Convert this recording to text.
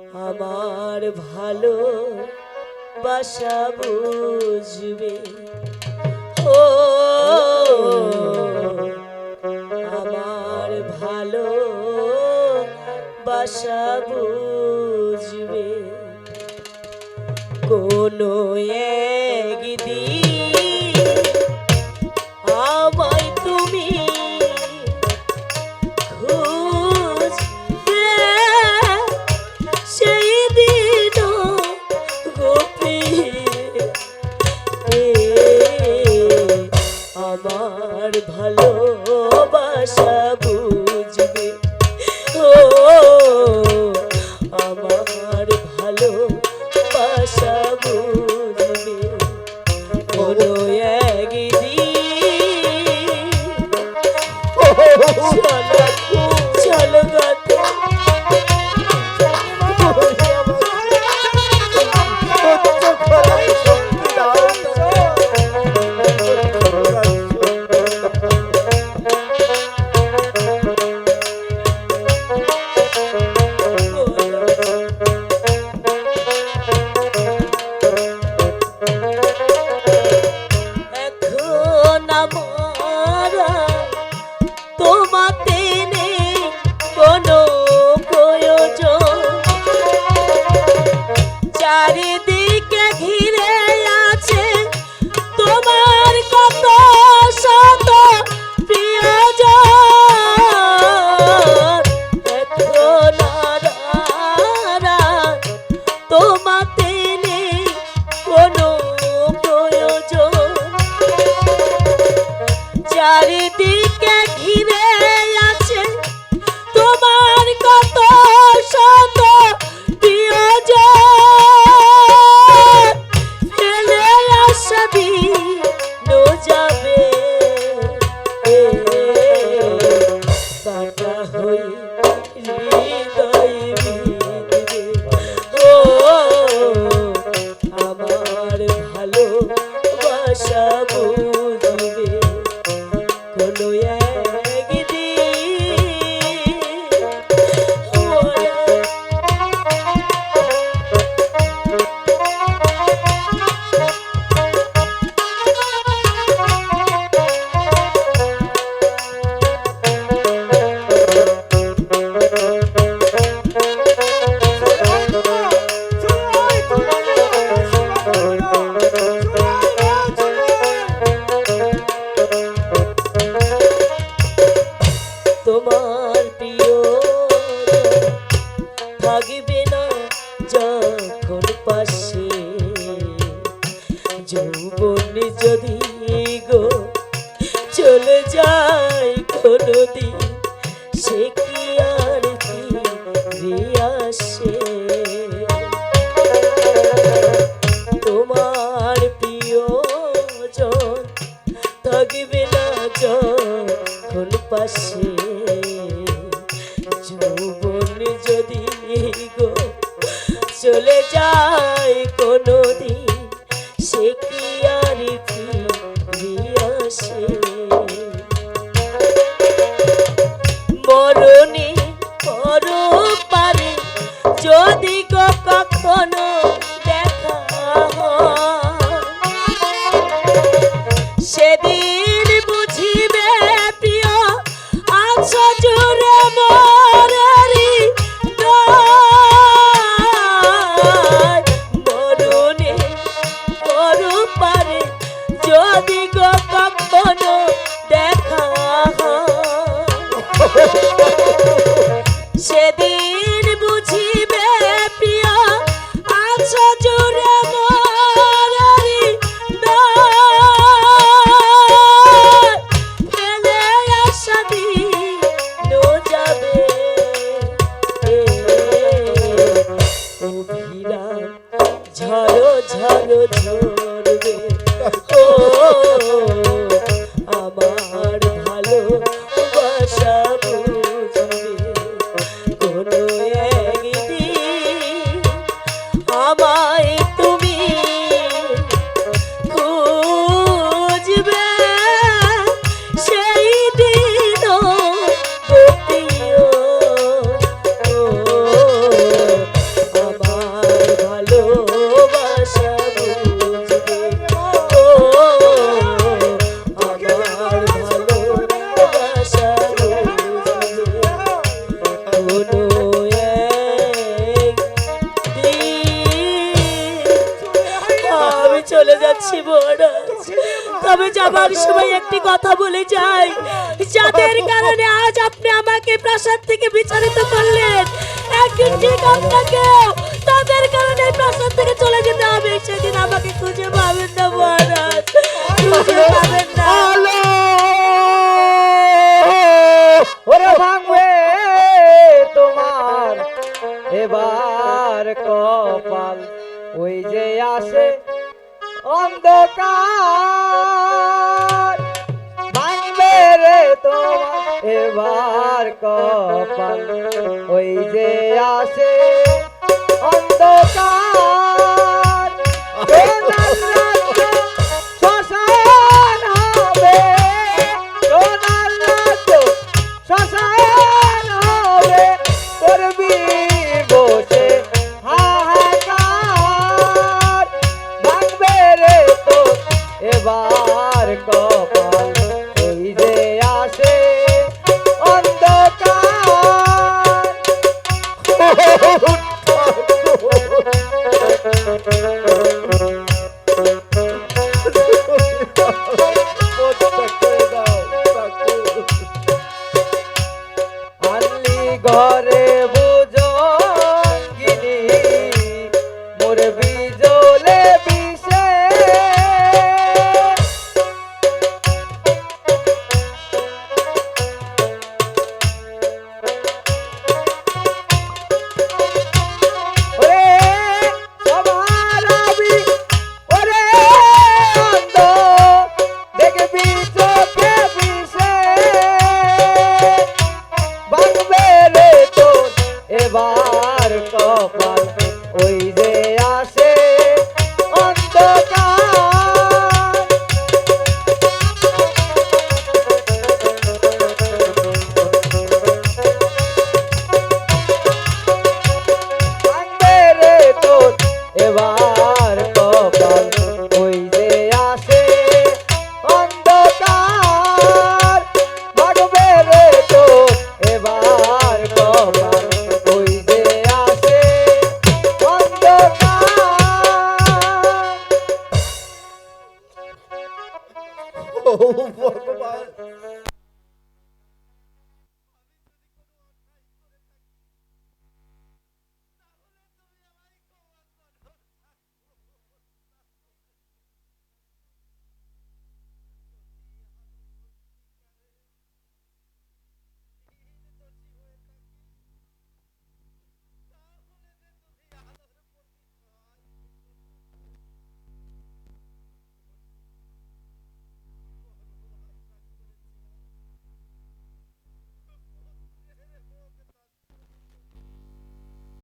আমার ভালো বাসা বুঝবে ও আমার ভালো বাসা বুঝবে কোনো একদিন আমায় তুমি খুঁজবে সেই দিন গোপী আমার ভালোবাসা বুঝবে ও আমার ভালোবাসা বুঝবে কোনো একদিন চলো গাতে তোমাতে নেই কোনো প্রয়োজন চারিদিকে ঘিরে আছে তোমার কত শত প্রিয়জন এখন তোমাতে নেই কোনো প্রয়োজন চারিদিকে ঘিরে আছে তোমার কত শত প্রিয়জন ফেলে আসবি নো যাবে কাটা হয়ে হৃদয় বিঁধবে ও আমার ভালোবাসা বুঝবে কোনো তোমার প্রিয় থাকবে না যখন পাশে যৌবন যদি গো চলে যায় কোনদিন সে কি আর ফিরে আসে তোমার প্রিয়জন থাকবে না যখন পাশে যৌবন যদি গো চলে যায় কোনদিন সে কি আর ফিরে আসে মরণে পরপারে যদি গো কখনো দেখা হয় সেদিন বুঝিবে প্রিয় আছো জুড়ে মরারি মরণে পরপারে যদি গো কখনো দেখা সেদিন বুঝিবে প্রিয় আছো যাচ্ছি মহারাজ, তবে যাবার সময় একটি কথা বলে যাই, যাদের কারণে আজ আপনি আমাকে প্রাসাদ থেকে বিচারিত করলেন, একদিন ঠিক আপনাকেও তাদের কারণে প্রাসাদ থেকে চলে যেতে হবে। সেদিন আমাকে খুঁজে পাবেন না মহারাজ, খুঁজে পাবেন না। ওরে ভাঙবে তোমার এবার কপাল, ওই যে আসে অন্ধকার। ভাঙবে রে তোমার এবার কপাল, ওই যে আসে অন্ধকার। সোনার রাজ্য শ্মশান হবে, সোনার রাজ্য শ্মশান হবে, করবি বসে হাহাকার। ভাঙবে রে তো এবার কপাল, ওই যে আসে আনলি ঘরে বুঝঙ্গিনী, মোর বিজলে বিষে। এবার কপাল, ওই যে